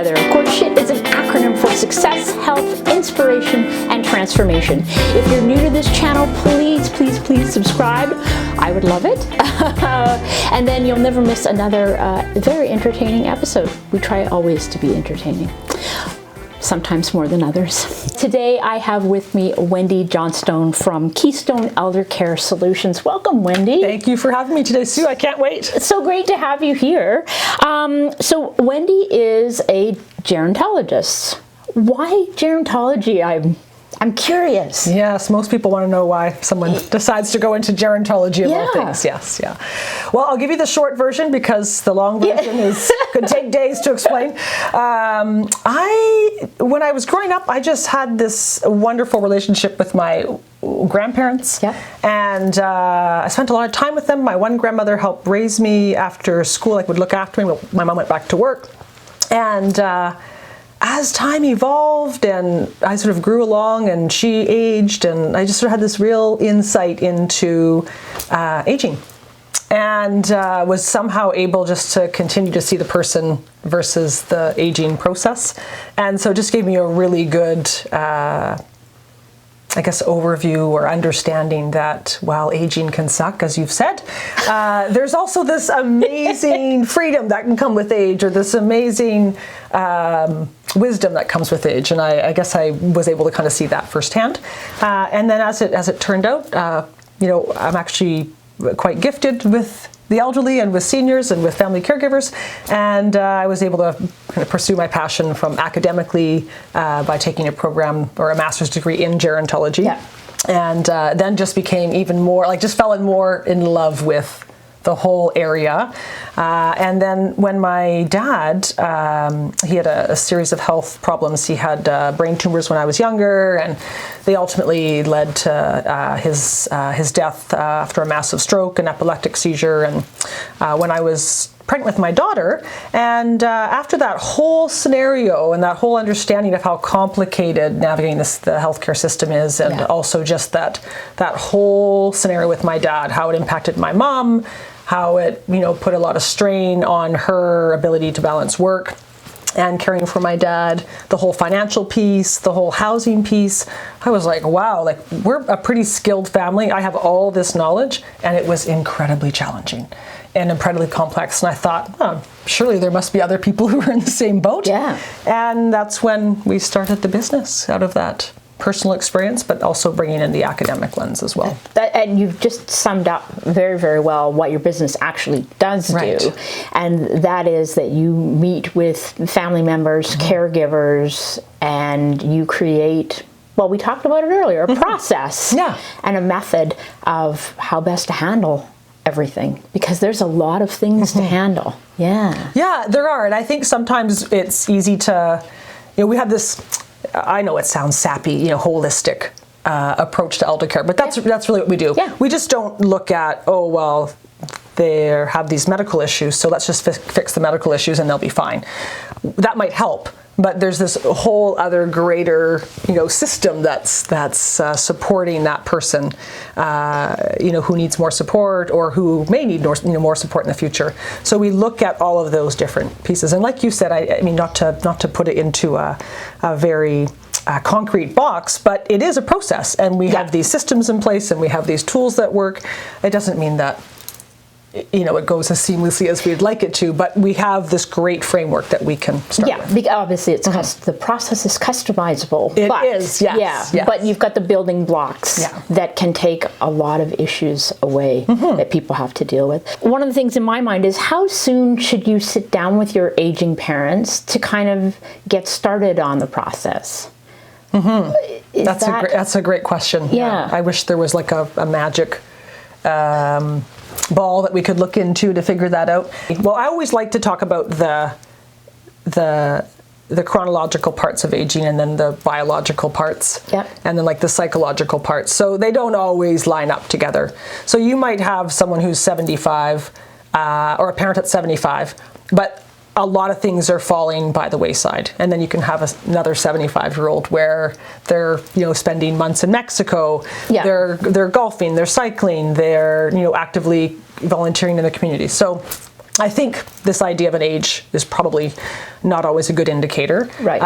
together. Of course, SHIT is an acronym for Success, Health, Inspiration, and Transformation. If you're new to this channel, please subscribe. I would love it. And then you'll never miss another very entertaining episode. We try always to be entertaining. Sometimes more than others. Today I have with me Wendy Johnstone from Keystone Eldercare Solutions. Welcome, Wendy. Thank you for having me today, Sue. I can't wait. It's so great to have you here. So Wendy is a gerontologist. Why gerontology? I'm curious. Yes, most people want to know why someone decides to go into gerontology of all things. Yes, yeah. Well, I'll give you the short version because the long version could take days to explain. When I was growing up, I just had this wonderful relationship with my grandparents. Yeah. And I spent a lot of time with them. My one grandmother helped raise me after school, like would look after me. My mom went back to work. And as time evolved and I sort of grew along and she aged, and I just sort of had this real insight into aging, and was somehow able just to continue to see the person versus the aging process. And so it just gave me a really good I guess overview or understanding that while aging can suck, as you've said, there's also this amazing freedom that can come with age, or this amazing wisdom that comes with age. And I guess I was able to kind of see that firsthand. And then as it turned out, I'm actually quite gifted with the elderly and with seniors and with family caregivers, and I was able to kind of pursue my passion from academically by taking a program or a master's degree in gerontology, and then just became even more, just fell more in love with the whole area. And then when my dad, he had a series of health problems. He had brain tumors when I was younger, and they ultimately led to his death after a massive stroke, an epileptic seizure. And when I was pregnant with my daughter, and after that whole scenario and that whole understanding of how complicated navigating the healthcare system is, and also just that whole scenario with my dad, how it impacted my mom, how it put a lot of strain on her ability to balance work and caring for my dad, the whole financial piece, the whole housing piece. I was like, wow, we're a pretty skilled family. I have all this knowledge, and it was incredibly challenging and incredibly complex. And I thought, surely there must be other people who are in the same boat. Yeah. And that's when we started the business, out of that personal experience, but also bringing in the academic lens as well. And you've just summed up very, very well what your business actually does do. And that is that you meet with family members, caregivers, and you create, well, we talked about it earlier, a process and a method of how best to handle everything, because there's a lot of things to handle. Yeah, there are. And I think sometimes it's easy to, we have this, I know it sounds sappy, holistic approach to elder care, but that's really what we do. We just don't look at, they have these medical issues, so let's just fix the medical issues and they'll be fine. That might help, but there's this whole other greater, system that's supporting that person, who needs more support or who may need more support in the future. So we look at all of those different pieces, and like you said, I mean, not to put it into a very concrete box, but it is a process, and we have these systems in place, and we have these tools that work. It doesn't mean that it goes as seamlessly as we'd like it to, but we have this great framework that we can start with. Obviously the process is customizable. It is, yes. But you've got the building blocks that can take a lot of issues away that people have to deal with. One of the things in my mind is, how soon should you sit down with your aging parents to kind of get started on the process? That's a great question. Yeah. I wish there was like a magic ball that we could look into to figure that out. Well, I always like to talk about the chronological parts of aging, and then the biological parts, and then the psychological parts. So they don't always line up together. So you might have someone who's 75, or a parent at 75, but a lot of things are falling by the wayside. And then you can have another 75-year-old where they're, spending months in Mexico, they're golfing, they're cycling, they're, actively volunteering in the community. So I think this idea of an age is probably not always a good indicator. Right.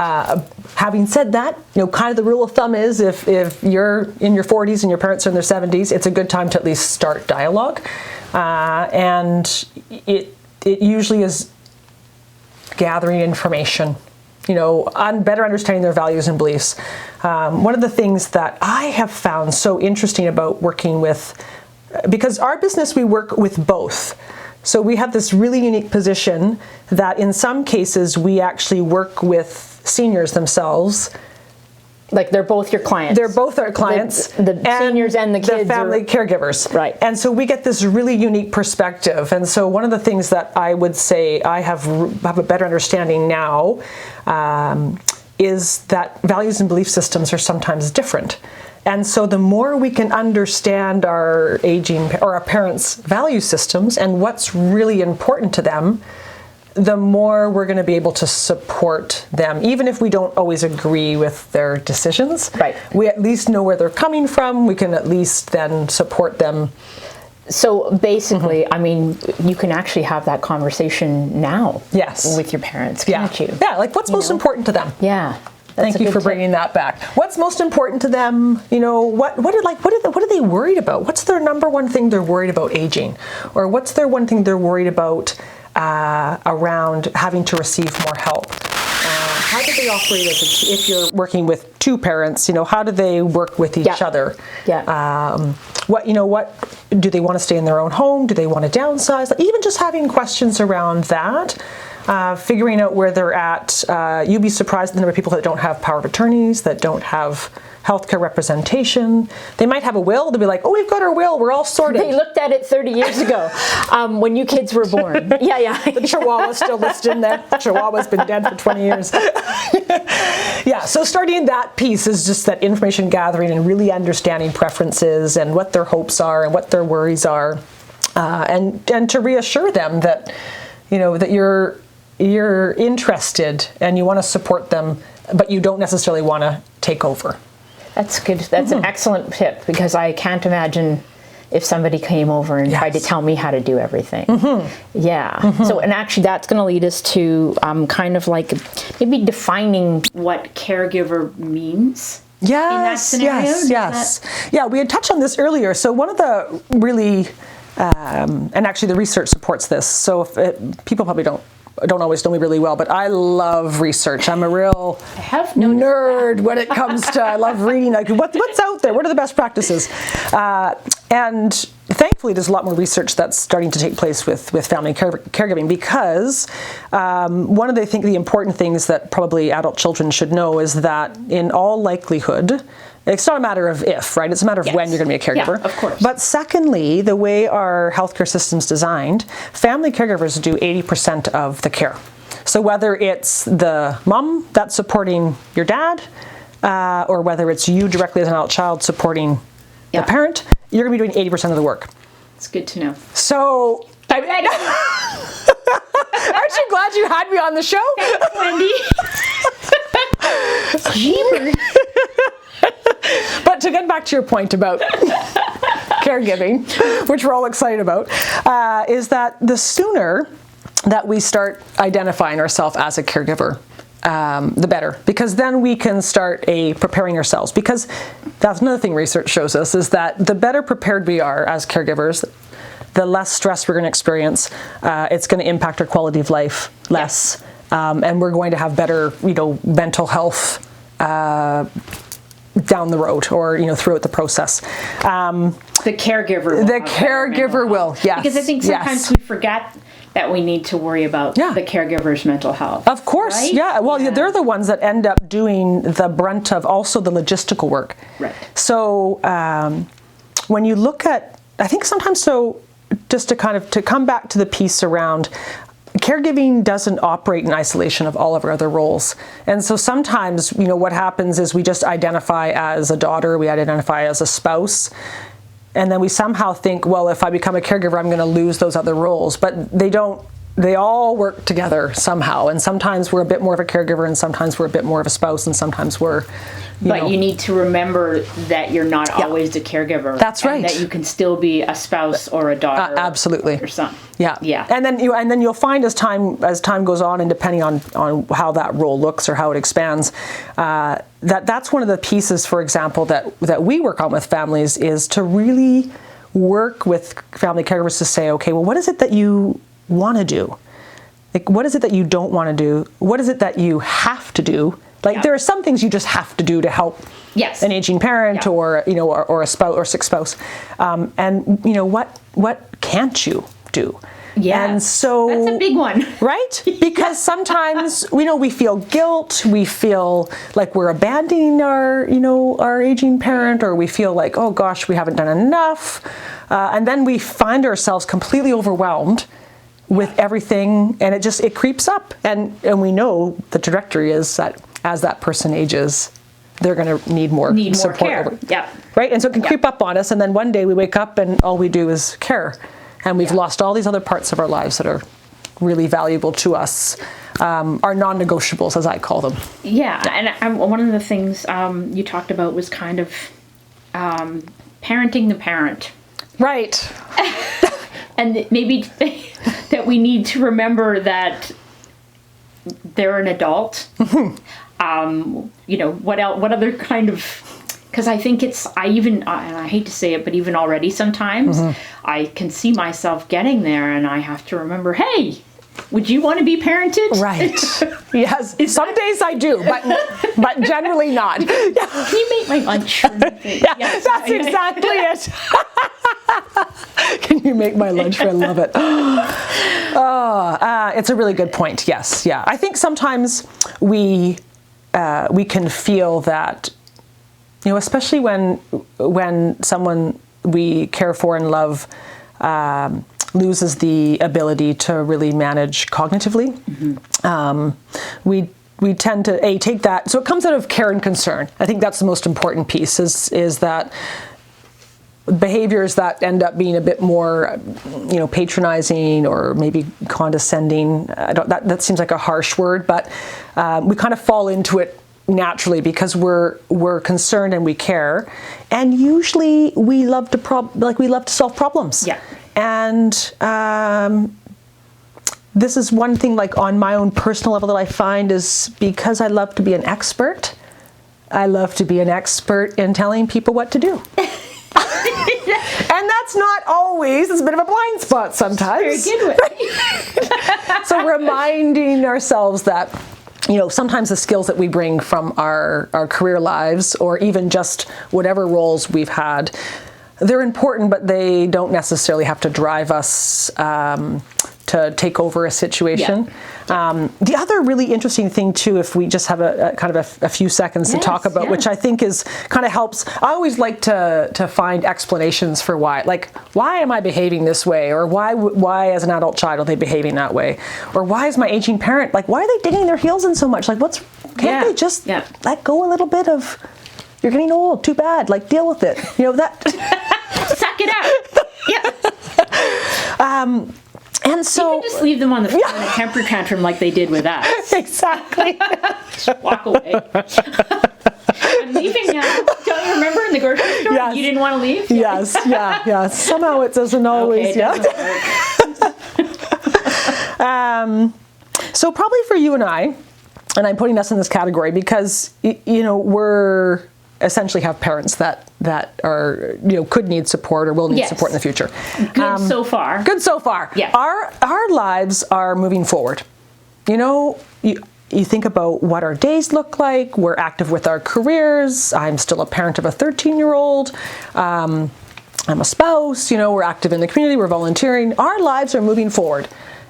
Having said that, kind of the rule of thumb is if you're in your 40s and your parents are in their 70s, it's a good time to at least start dialogue. And it usually is gathering information, on better understanding their values and beliefs. One of the things that I have found so interesting about working with, because our business, we work with both. So we have this really unique position that in some cases we actually work with seniors themselves. Like they're both your clients. They're both our clients. The seniors and the kids. The family caregivers. Right. And so we get this really unique perspective. And so one of the things that I would say I have a better understanding now is that values and belief systems are sometimes different. And so the more we can understand our aging or our parents' value systems and what's really important to them, the more we're going to be able to support them, even if we don't always agree with their decisions. Right. We at least know where they're coming from. We can at least then support them. So basically, I mean, you can actually have that conversation now. Yes. With your parents, can't you? Yeah, like what's most important to them? Yeah. Thank you for bringing that back. What's most important to them? What are they worried about? What's their number one thing they're worried about aging? Or what's their one thing they're worried about around having to receive more help? How do they operate if you're working with two parents? How do they work with each other? Yeah. What do they want to stay in their own home? Do they want to downsize? Even just having questions around that. Figuring out where they're at. You'd be surprised at the number of people that don't have power of attorneys, that don't have healthcare representation. They might have a will. They'll be like, oh, we've got our will. We're all sorted. They looked at it 30 years ago when you kids were born. Yeah. The Chihuahua's still listed in there. The Chihuahua's been dead for 20 years. Yeah, so starting that piece is just that information gathering and really understanding preferences and what their hopes are and what their worries are. And to reassure them that, that you're interested and you want to support them, but you don't necessarily want to take over. That's good. That's an excellent tip, because I can't imagine if somebody came over and tried to tell me how to do everything. Yeah. So, and actually that's going to lead us to kind of like maybe defining what caregiver means. In that scenario. Yes. Yeah, we had touched on this earlier. So one of the really, and actually the research supports this. So if people probably don't always know me really well, but I love research. I'm a real nerd when it comes to, I love reading, like what's out there? What are the best practices? And thankfully there's a lot more research that's starting to take place with family caregiving, because one of the important things that probably adult children should know is that in all likelihood, it's not a matter of if, right? It's a matter of when you're going to be a caregiver. Yeah, of course. But secondly, the way our healthcare system's designed, family caregivers do 80% of the care. So whether it's the mom that's supporting your dad, or whether it's you directly as an adult child supporting the parent, you're going to be doing 80% of the work. It's good to know. So, I'm ready. Aren't you glad you had me on the show? Thanks, Wendy. Jeepers. But to get back to your point about caregiving, which we're all excited about, is that the sooner that we start identifying ourselves as a caregiver, the better, because then we can start preparing ourselves. Because that's another thing research shows us, is that the better prepared we are as caregivers, the less stress we're going to experience. It's going to impact our quality of life less, and we're going to have better, mental health down the road, or throughout the process. The caregiver will, yes. Because I think sometimes we forget that we need to worry about the caregiver's mental health. Of course, right? yeah. Well, they're the ones that end up doing the brunt of also the logistical work. Right. So when you look at, I think sometimes, just to come back to the piece around, caregiving doesn't operate in isolation of all of our other roles. And so sometimes, what happens is we just identify as a daughter, we identify as a spouse, and then we somehow think, well, if I become a caregiver, I'm going to lose those other roles. But they don't they all work together somehow. And sometimes we're a bit more of a caregiver, and sometimes we're a bit more of a spouse, and sometimes we're, you need to remember that you're not always the caregiver. That's right. And that you can still be a spouse or a daughter. Absolutely. Or son. Yeah. Yeah. And then you'll find as time goes on, and depending on how that role looks or how it expands, that's one of the pieces, for example, that we work on with families, is to really work with family caregivers to say, okay, well, what is it that you want to do? Like, what is it that you don't want to do? What is it that you have to do? Like, there are some things you just have to do to help an aging parent or a spouse or sick spouse. And what can't you do? Yeah. And so that's a big one. Right? Because sometimes we feel guilt, we feel like we're abandoning our aging parent, or we feel like, oh gosh, we haven't done enough. And then we find ourselves completely overwhelmed with everything, and it creeps up. And we know the trajectory is that as that person ages, they're going to need more support. Care. Yeah. Right? And so it can creep up on us, and then one day we wake up and all we do is care. And we've lost all these other parts of our lives that are really valuable to us, our non-negotiables, as I call them. Yeah, and one of the things you talked about was kind of parenting the parent. Right. And maybe that we need to remember that they're an adult. What else? What other kind of? Because I think and I hate to say it, but even already sometimes I can see myself getting there, and I have to remember, hey, would you want to be parented? Right. Yes. Some days I do, but generally not. Can you make my lunch? Yes, that's exactly it. Can you make my lunch? I love it. It's a really good point. Yes. Yeah. I think sometimes we can feel that, especially when someone we care for and love loses the ability to really manage cognitively. We tend to take that. So it comes out of care and concern. I think that's the most important piece. Is that behaviors that end up being a bit more, patronizing or maybe condescending. That seems like a harsh word, but we kind of fall into it naturally because we're concerned and we care, and usually we love to solve problems. Yeah. And this is one thing, like on my own personal level, that I find is because I love to be an expert. I love to be an expert in telling people what to do. And that's not always, it's a bit of a blind spot sometimes. Very good way. So reminding ourselves that, sometimes the skills that we bring from our career lives, or even just whatever roles we've had, they're important, but they don't necessarily have to drive us to take over a situation. Yeah. The other really interesting thing too, if we just have a kind of a few seconds to talk about, which I think is kind of helps. I always like to find explanations for why. Like, why am I behaving this way? Or why as an adult child are they behaving that way? Or why is my aging parent, like, why are they digging their heels in so much? Like, can't they just let go a little bit of, you're getting old, too bad, like, deal with it. Suck it out. Yeah. And so you can just leave them on the phone in a temper tantrum like they did with us. Exactly. Just walk away. I'm leaving now. Don't you remember in the grocery store? Yes. You didn't want to leave? Yes. Yeah. Somehow it doesn't always. So probably for you and I, and I'm putting us in this category because we're essentially have parents that are could need support or will need support in the future. Good so far. Good so far. Yeah. Our lives are moving forward. You think about what our days look like. We're active with our careers. I'm still a parent of a 13-year-old. I'm a spouse. We're active in the community. We're volunteering. Our lives are moving forward,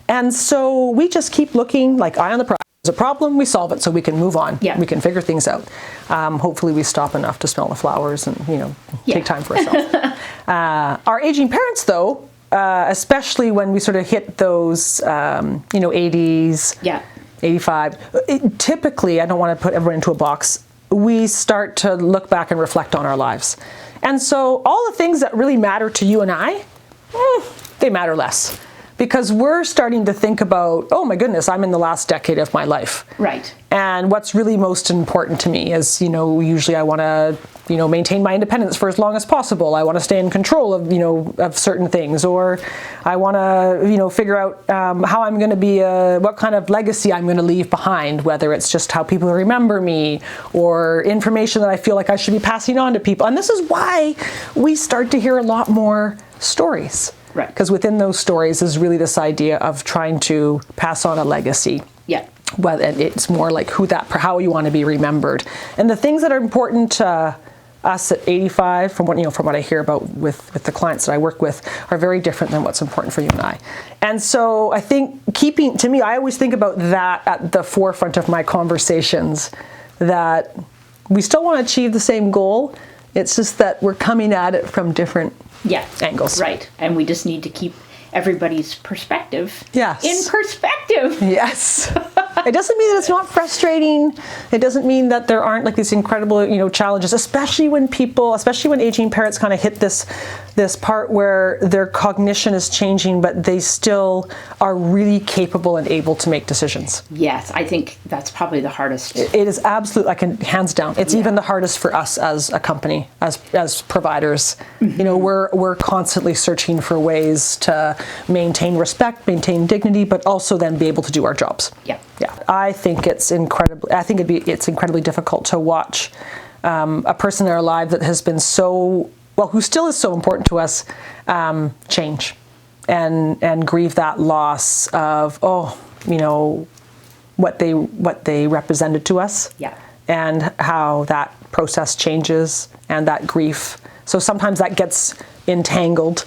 and so we just keep looking like eye on the prize. There's a problem, we solve it so we can move on. Yeah. We can figure things out. Hopefully we stop enough to smell the flowers and, take time for ourselves. Our aging parents, though, especially when we sort of hit those, 80s, 85, typically, I don't want to put everyone into a box, we start to look back and reflect on our lives. And so all the things that really matter to you and I, they matter less. because we're starting to think about, oh my goodness, I'm in the last decade of my life. Right. And what's really most important to me is, usually I want to, maintain my independence for as long as possible. I want to stay in control of, of certain things, or I want to, figure out how I'm going to be, what kind of legacy I'm going to leave behind, whether it's just how people remember me or information that I feel like I should be passing on to people. And this is why we start to hear a lot more stories. Right. Because within those stories is really this idea of trying to pass on a legacy. Yeah. Well, and it's more like how you want to be remembered, and the things that are important to us at 85, from what I hear about with the clients that I work with, are very different than what's important for you and I. And so I think I always think about that at the forefront of my conversations, that we still want to achieve the same goal. It's just that we're coming at it from different angles. Right. And we just need to keep everybody's perspective in perspective. Yes. It doesn't mean that it's not frustrating. It doesn't mean that there aren't like these incredible, challenges, especially when aging parents kind of hit this part where their cognition is changing, but they still are really capable and able to make decisions. Yes, I think that's probably the hardest. It is absolutely, hands down. It's even the hardest for us as a company, as providers. Mm-hmm. We're constantly searching for ways to maintain respect, maintain dignity, but also then be able to do our jobs. Yeah. Yeah. I think it's incredibly difficult to watch a person in our life that has been who still is so important to us, change and grieve that loss of, what they represented to us. Yeah. And how that process changes and that grief. So sometimes that gets entangled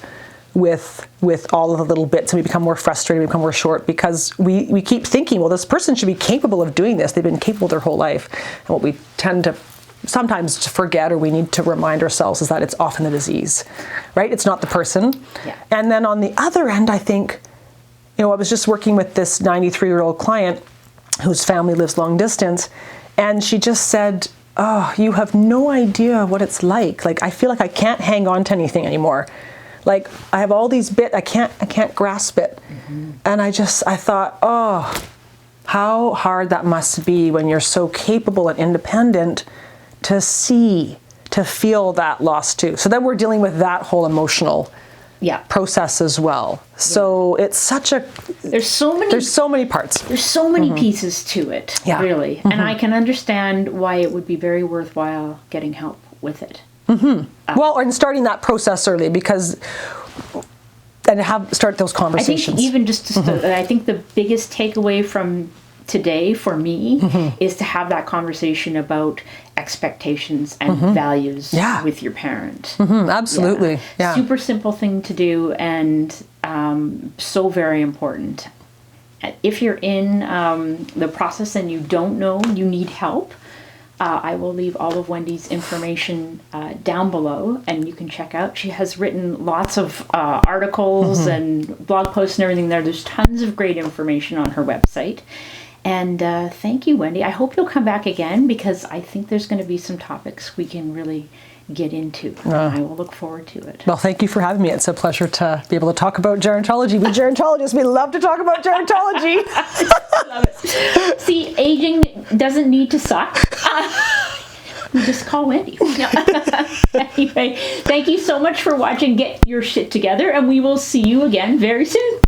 with all of the little bits, and we become more frustrated, we become more short, because we keep thinking, well, this person should be capable of doing this. They've been capable their whole life. And what we tend to sometimes forget, or we need to remind ourselves, is that it's often the disease, right? It's not the person. Yeah. And then on the other end, I think, I was just working with this 93-year-old client whose family lives long distance, and she just said, oh, you have no idea what it's like. Like, I feel like I can't hang on to anything anymore. Like, I have all these bits, I can't grasp it. Mm-hmm. And I thought, oh, how hard that must be when you're so capable and independent to feel that loss too. So then we're dealing with that whole emotional process as well. So it's there's so many parts. There's so many pieces to it, really. Mm-hmm. And I can understand why it would be very worthwhile getting help with it. Mm-hmm. And starting that process early, start those conversations. I think even I think the biggest takeaway from today for me is to have that conversation about expectations and values with your parent. Mm-hmm. Absolutely. Yeah. Super simple thing to do, and so very important. If you're in the process and you don't know you need help, I will leave all of Wendy's information down below, and you can check out. She has written lots of articles and blog posts and everything there. There's tons of great information on her website. And thank you, Wendy. I hope you'll come back again, because I think there's going to be some topics we can really get into. I will look forward to it. Well, thank you for having me. It's a pleasure to be able to talk about gerontology. We gerontologists, we love to talk about gerontology. I love it. See, aging doesn't need to suck. We just call Wendy. Anyway, thank you so much for watching. Get your shit together, and we will see you again very soon.